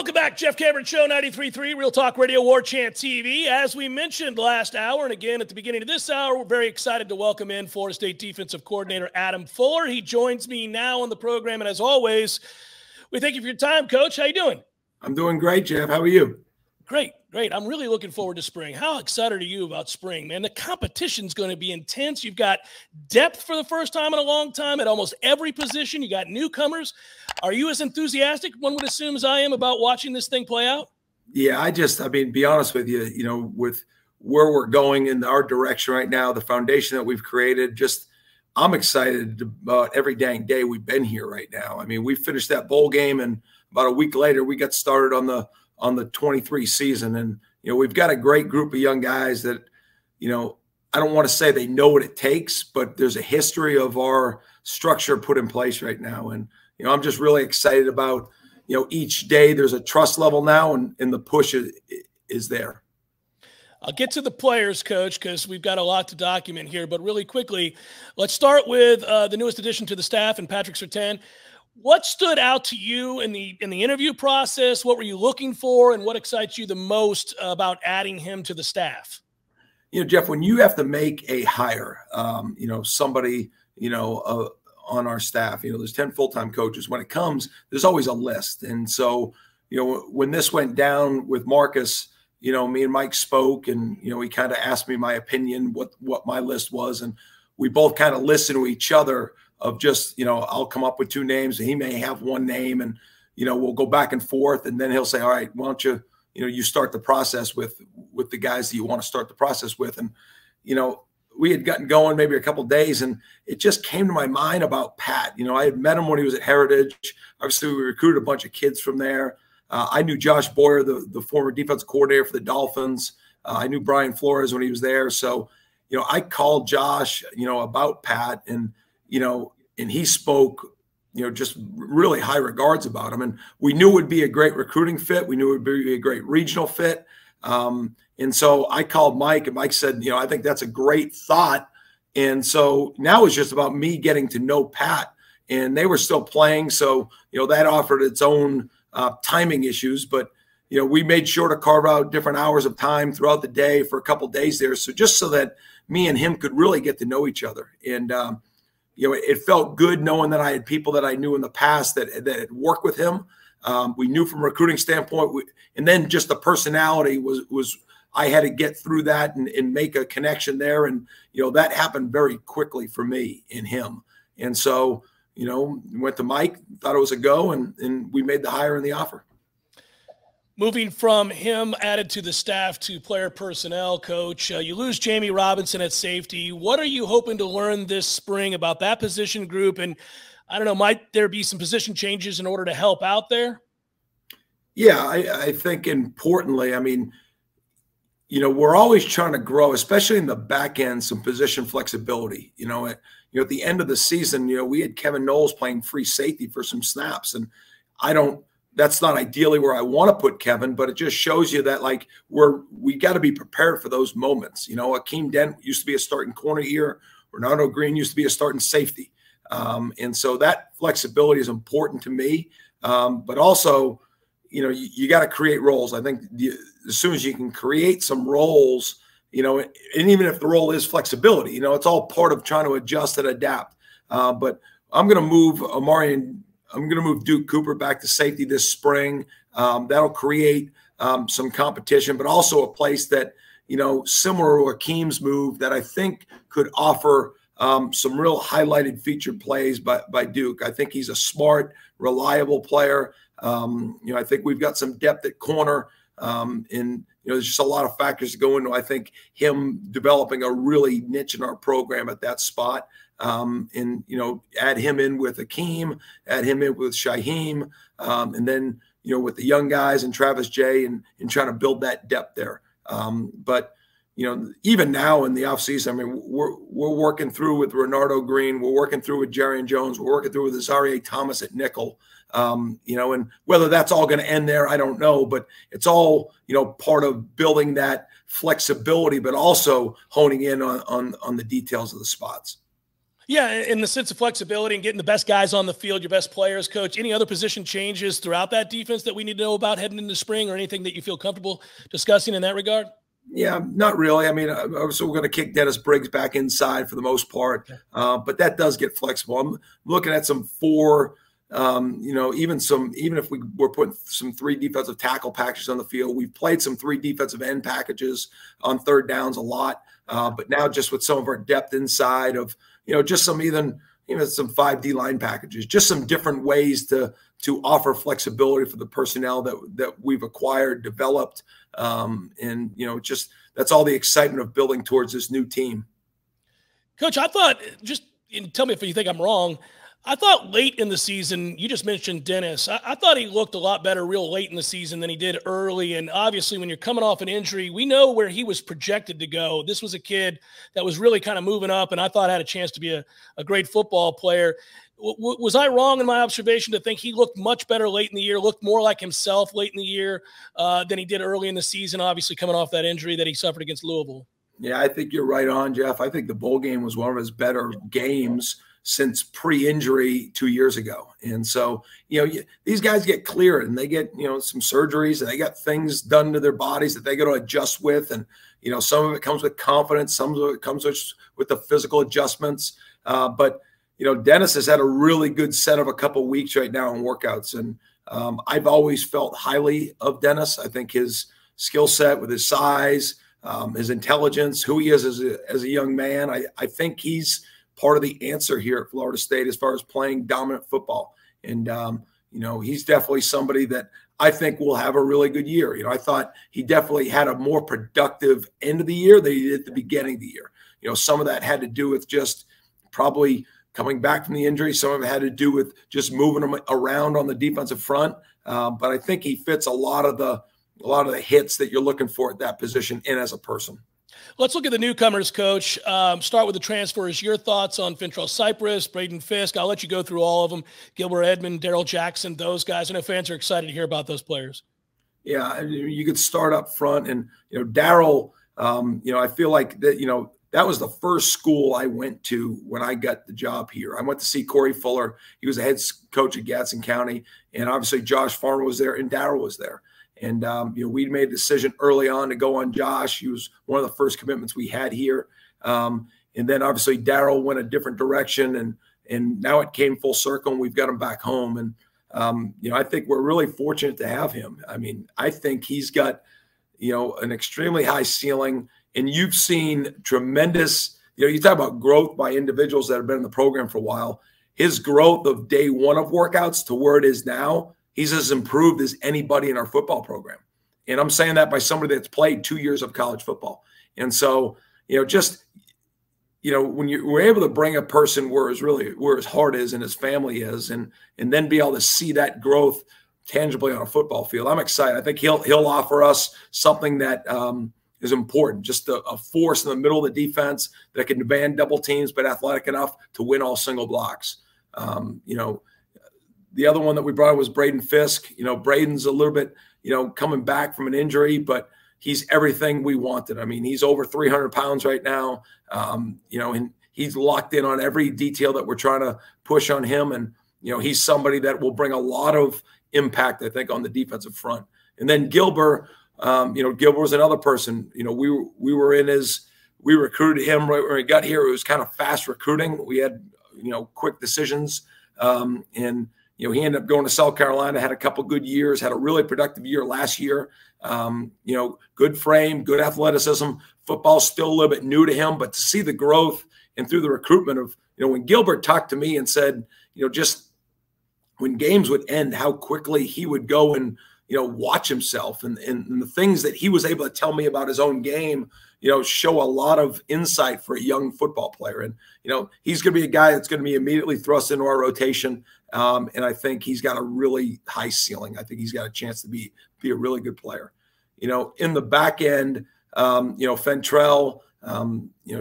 Welcome back. Jeff Cameron Show, 93.3 Real Talk Radio, Warchant TV. As we mentioned last hour, and again at the beginning of this hour, we're very excited to welcome in Florida State defensive coordinator Adam Fuller. He joins me now on the program, and as always, we thank you for your time, Coach. How you doing? I'm doing great, Jeff. How are you? Great, great. I'm really looking forward to spring. How excited are you about spring, man? The competition's going to be intense. You've got depth for the first time in a long time at almost every position. You got newcomers. Are you as enthusiastic, one would assume, as I am about watching this thing play out? Yeah, I mean, be honest with you, with where we're going in our direction right now, the foundation that we've created, I'm excited about every dang day we've been here right now. I mean, we finished that bowl game, and about a week later, we got started on the 23 season. And, we've got a great group of young guys that, I don't want to say they know what it takes, but there's a history of our structure put in place right now. And, I'm just really excited about, each day there's a trust level now, and the push is there. I'll get to the players, Coach, because we've got a lot to document here. But really quickly, let's start with the newest addition to the staff, and Patrick Surtain. What stood out to you in the interview process? What were you looking for, and what excites you the most about adding him to the staff? Jeff, when you have to make a hire, somebody, on our staff, there's 10 full-time coaches. When it comes, there's always a list. And so, when this went down with Marcus, me and Mike spoke, and, he kind of asked me my opinion, what my list was. And we both kind of listened to each other of just, I'll come up with two names, and he may have one name, and, we'll go back and forth. And then he'll say, all right, why don't you, you start the process with the guys that you want to start the process with. And, we had gotten going maybe a couple of days, and it just came to my mind about Pat. I had met him when he was at Heritage. Obviously, we recruited a bunch of kids from there. I knew Josh Boyer, the former defensive coordinator for the Dolphins. I knew Brian Flores when he was there. So, I called Josh, about Pat, and, and he spoke, just really high regards about him. And we knew it would be a great recruiting fit. We knew it would be a great regional fit. And so I called Mike, and Mike said, I think that's a great thought. And so now it's just about me getting to know Pat, and they were still playing. So, that offered its own timing issues, but, we made sure to carve out different hours of time throughout the day for a couple of days there. So just so that me and him could really get to know each other. And, it felt good knowing that I had people that I knew in the past that had worked with him. We knew from a recruiting standpoint, and then just the personality was I had to get through that and make a connection there. And, that happened very quickly for me and him. And so, went to Mike, thought it was a go, and we made the hire and the offer. Moving from him added to the staff to player personnel, Coach, you lose Jamie Robinson at safety. What are you hoping to learn this spring about that position group? And I don't know, might there be some position changes in order to help out there? Yeah, I think importantly, I mean, we're always trying to grow, especially in the back end, some position flexibility. At the end of the season, we had Kevin Noles playing free safety for some snaps, and that's not ideally where I want to put Kevin, but it just shows you that we got to be prepared for those moments. Akeem Dent used to be a starting corner here. Renardo Green used to be a starting safety. And so that flexibility is important to me. But also, you got to create roles. I think as soon as you can create some roles, and even if the role is flexibility, it's all part of trying to adjust and adapt. But I'm going to move I'm going to move Duke Cooper back to safety this spring. That'll create some competition, but also a place that, similar to Akeem's move, that I think could offer some real highlighted featured plays by Duke. I think he's a smart, reliable player. I think we've got some depth at corner, and there's just a lot of factors to go into, I think, him developing a really niche in our program at that spot. And add him in with Akeem, add him in with Shaheem, and then with the young guys and Travis J, and trying to build that depth there. But even now in the offseason, I mean, we're working through with Renardo Green, we're working through with Jarian Jones, we're working through with Azarie Thomas at nickel. And whether that's all going to end there, I don't know, but it's all part of building that flexibility, but also honing in on the details of the spots. Yeah, in the sense of flexibility and getting the best guys on the field, your best players, coach. Any other position changes throughout that defense that we need to know about heading into spring, or anything that you feel comfortable discussing in that regard? Yeah, not really. I mean, so we're going to kick Dennis Briggs back inside for the most part, but that does get flexible. I'm looking at some four, even if we were putting some 3 defensive tackle packages on the field, we've played some 3 defensive end packages on third downs a lot. But now just with some of our depth inside of, just some even some 5 D line packages, just some different ways to offer flexibility for the personnel that we've acquired, developed. And just that's all the excitement of building towards this new team. Coach, I thought, just tell me if you think I'm wrong, I thought late in the season, you just mentioned Dennis. I thought he looked a lot better real late in the season than he did early. And obviously, when you're coming off an injury, we know where he was projected to go. This was a kid that was really kind of moving up, and I thought had a chance to be a great football player. Was I wrong in my observation to think he looked much better late in the year, looked more like himself late in the year than he did early in the season, obviously coming off that injury that he suffered against Louisville? Yeah, I think you're right on, Jeff. I think the bowl game was one of his better games since pre-injury 2 years ago. And so, these guys get cleared and they get, some surgeries and they got things done to their bodies that they got to adjust with. And, some of it comes with confidence. Some of it comes with the physical adjustments. But Dennis has had a really good set of a couple of weeks right now in workouts. And I've always felt highly of Dennis. I think his skill set with his size, his intelligence, who he is as a young man, I think he's part of the answer here at Florida State as far as playing dominant football. And, he's definitely somebody that I think will have a really good year. I thought he definitely had a more productive end of the year than he did at the beginning of the year. Some of that had to do with just probably coming back from the injury. Some of it had to do with just moving him around on the defensive front. But I think he fits a lot of the hits that you're looking for at that position and as a person. Let's look at the newcomers, Coach. Start with the transfers. Your thoughts on Fintrell Cypress, Braden Fisk. I'll let you go through all of them. Gilbert Edmond, Daryl Jackson, those guys. I know fans are excited to hear about those players. Yeah, you could start up front. And, Daryl, I feel like that, that was the first school I went to when I got the job here. I went to see Corey Fuller. He was the head coach at Gadsden County. And obviously Josh Farmer was there and Daryl was there. And, we made a decision early on to go on Josh. He was one of the first commitments we had here. And then obviously Daryl went a different direction and now it came full circle and we've got him back home. And, I think we're really fortunate to have him. I mean, I think he's got, an extremely high ceiling, and you've seen tremendous, you talk about growth by individuals that have been in the program for a while. His growth of day one of workouts to where it is now, he's as improved as anybody in our football program. And I'm saying that by somebody that's played 2 years of college football. And so, when we're able to bring a person where his heart is and his family is, and then be able to see that growth tangibly on a football field, I'm excited. I think he'll offer us something that is important, just a force in the middle of the defense that can demand double teams, but athletic enough to win all single blocks. The other one that we brought was Braden Fisk. Braden's a little bit, coming back from an injury, but he's everything we wanted. I mean, he's over 300 pounds right now, and he's locked in on every detail that we're trying to push on him. And, he's somebody that will bring a lot of impact, I think, on the defensive front. And then Gilbert, Gilbert was another person. We recruited him right when he got here. It was kind of fast recruiting. We had, quick decisions. And, he ended up going to South Carolina, had a couple good years, had a really productive year last year. Good frame, good athleticism. Football's still a little bit new to him, but to see the growth and through the recruitment of, when Gilbert talked to me and said, just when games would end, how quickly he would go and, watch himself and the things that he was able to tell me about his own game, show a lot of insight for a young football player. And, he's going to be a guy that's going to be immediately thrust into our rotation. And I think he's got a really high ceiling. I think he's got a chance to be a really good player. In the back end, Fentrell,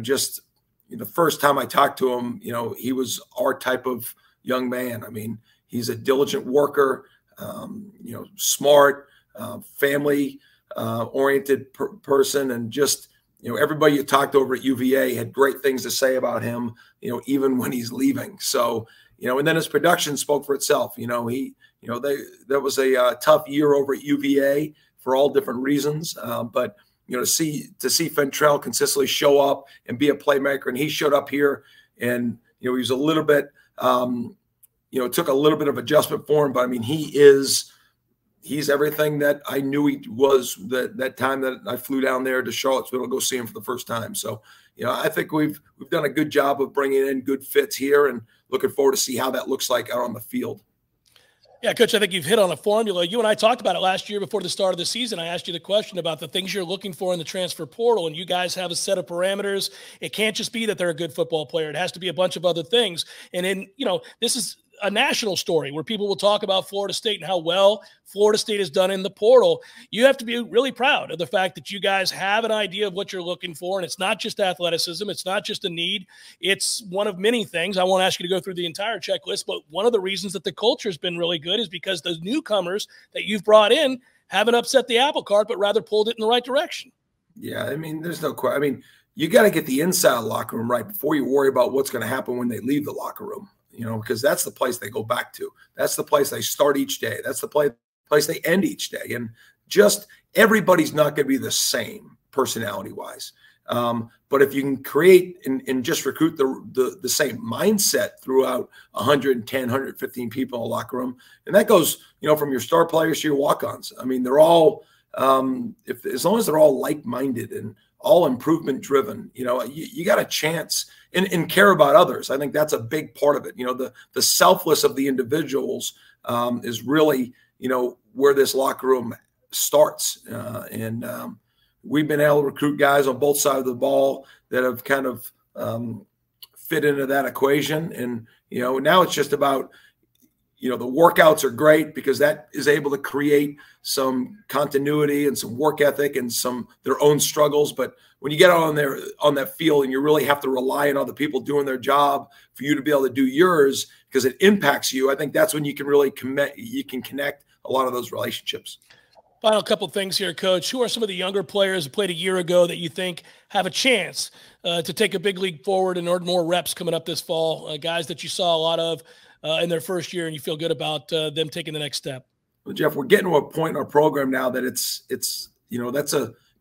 just the first time I talked to him, he was our type of young man. I mean, he's a diligent worker, smart, family oriented person, and just, everybody you talked over at UVA had great things to say about him, even when he's leaving. So, and then his production spoke for itself. That was a tough year over at UVA for all different reasons. But, to see Fentrell consistently show up and be a playmaker, and he showed up here, and, he was a little bit, it took a little bit of adjustment for him, but I mean, he's everything that I knew he was that time that I flew down there to Charlottesville to go see him for the first time. So, I think we've done a good job of bringing in good fits here, and looking forward to see how that looks like out on the field. Yeah, Coach, I think you've hit on a formula. You and I talked about it last year before the start of the season. I asked you the question about the things you're looking for in the transfer portal, and you guys have a set of parameters. It can't just be that they're a good football player. It has to be a bunch of other things. And then, this is a national story where people will talk about Florida State and how well Florida State has done in the portal. You have to be really proud of the fact that you guys have an idea of what you're looking for, and it's not just athleticism. It's not just a need. It's one of many things. I won't ask you to go through the entire checklist, but one of the reasons that the culture has been really good is because the newcomers that you've brought in haven't upset the apple cart, but rather pulled it in the right direction. Yeah, I mean, there's no question. I mean, you got to get the inside of the locker room right before you worry about what's going to happen when they leave the locker room. Because that's the place they go back to. That's the place they start each day. That's the place they end each day. And just everybody's not going to be the same personality-wise. But if you can create and just recruit the same mindset throughout 110, 115 people in the locker room, and that goes, from your star players to your walk-ons. I mean, they're all, as long as they're all like-minded and all improvement driven, you got a chance and care about others. I think that's a big part of it. The selfless of the individuals is really, where this locker room starts. And we've been able to recruit guys on both sides of the ball that have kind of fit into that equation. And, now it's just about, the workouts are great because that is able to create some continuity and some work ethic and their own struggles. But when you get out on that field and you really have to rely on other people doing their job for you to be able to do yours because it impacts you, I think that's when you can really connect a lot of those relationships. Final couple things here, Coach. Who are some of the younger players who played a year ago that you think have a chance to take a big leap forward and earn more reps coming up this fall? Guys that you saw a lot of in their first year, and you feel good about them taking the next step? Well, Jeff, we're getting to a point in our program now that it's that's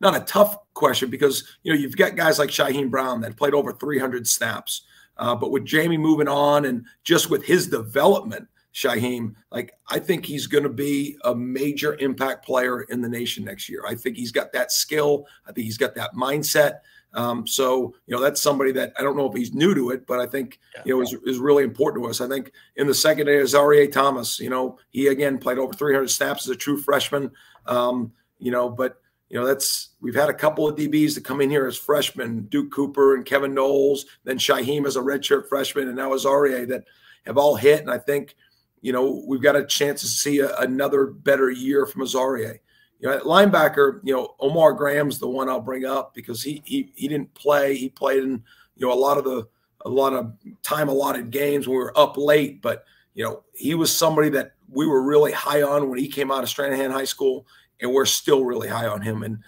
not a tough question because you've got guys like Shaheem Brown that played over 300 snaps, but with Jamie moving on and just with his development, Shaheem, I think he's going to be a major impact player in the nation next year. I think he's got that skill. I think he's got that mindset. So, that's somebody that I don't know if he's new to it, but I think, is really important to us. I think in the secondary, Azarie Thomas, he again played over 300 snaps as a true freshman. But we've had a couple of DBs that come in here as freshmen, Duke Cooper and Kevin Noles, then Shaheem as a redshirt freshman, and now Azarie that have all hit. And I think, we've got a chance to see another better year from Azarie. At linebacker, Omar Graham's the one I'll bring up because he didn't play. He played in a lot of time allotted games when we were up late, but he was somebody that we were really high on when he came out of Stranahan High School, and we're still really high on him. And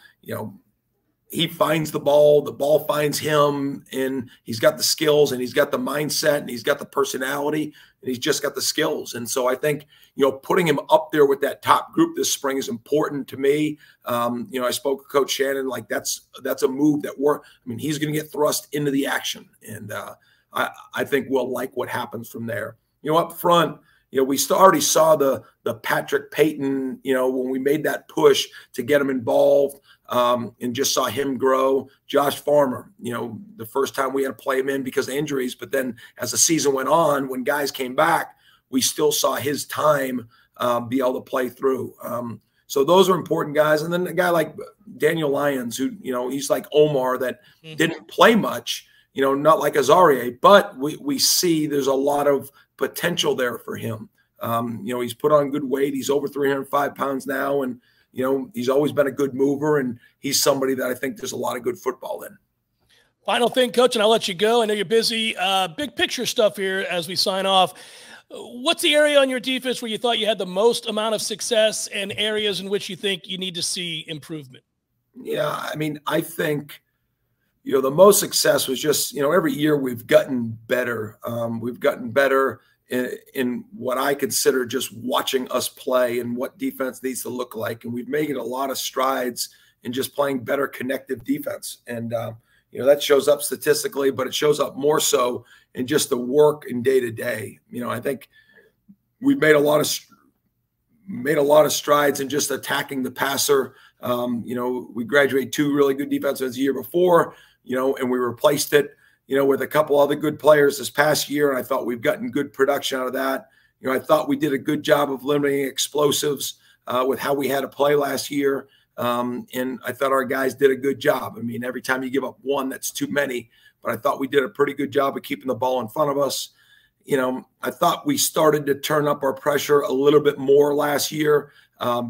he finds the ball finds him, and he's got the skills and he's got the mindset and he's got the personality and he's just got the skills. And so I think, putting him up there with that top group this spring is important to me. I spoke with Coach Shannon, that's a move that he's going to get thrust into the action. And I think we'll like what happens from there. Up front, we already saw the Patrick Payton, when we made that push to get him involved, and just saw him grow. Josh Farmer, the first time we had to play him in because of injuries, but then as the season went on, when guys came back, we still saw his time be able to play through. So those are important guys. And then a guy like Daniel Lyons, who, he's like Omar that didn't play much, not like Azarie, but we see there's a lot of potential there for him. He's put on good weight. He's over 305 pounds now. And, he's always been a good mover, and he's somebody that I think there's a lot of good football in. Final thing, Coach, and I'll let you go. I know you're busy. Big picture stuff here as we sign off. What's the area on your defense where you thought you had the most amount of success and areas in which you think you need to see improvement? Yeah, I think the most success was just, every year we've gotten better. We've gotten better in what I consider just watching us play and what defense needs to look like. And we've made a lot of strides in just playing better connective defense. And, that shows up statistically, but it shows up more so in just the work in day to day. I think we've made a lot of strides in just attacking the passer. We graduated 2 really good defenses the year before, and we replaced it, with a couple other good players this past year. And I thought we've gotten good production out of that. I thought we did a good job of limiting explosives with how we had to play last year. And I thought our guys did a good job. I mean, every time you give up one, that's too many, but I thought we did a pretty good job of keeping the ball in front of us. I thought we started to turn up our pressure a little bit more last year,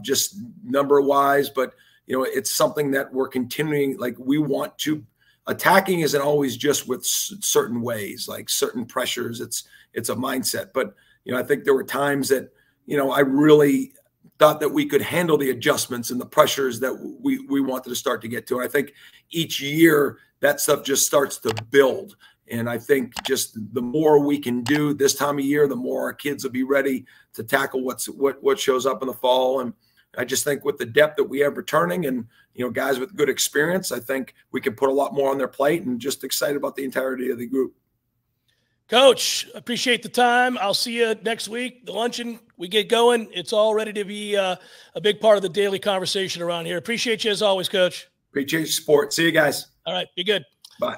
just number wise, but it's something that we're continuing. Like, we want to, attacking isn't always just with certain ways, like certain pressures. It's a mindset, but I think there were times that, I really thought that we could handle the adjustments and the pressures that we wanted to start to get to. And I think each year that stuff just starts to build. And I think just the more we can do this time of year, the more our kids will be ready to tackle what shows up in the fall. And I just think with the depth that we have returning and, guys with good experience, I think we can put a lot more on their plate, and just excited about the entirety of the group. Coach, appreciate the time. I'll see you next week. The luncheon, we get going. It's all ready to be a big part of the daily conversation around here. Appreciate you as always, Coach. Appreciate your support. See you guys. All right. Be good. Bye.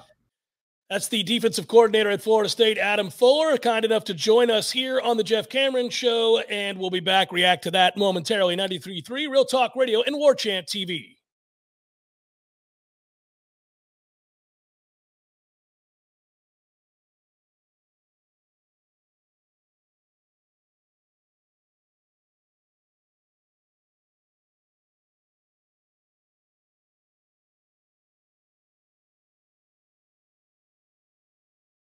That's the defensive coordinator at Florida State, Adam Fuller, kind enough to join us here on the Jeff Cameron Show, and we'll be back, react to that momentarily. 93.3 Real Talk Radio and Warchant TV.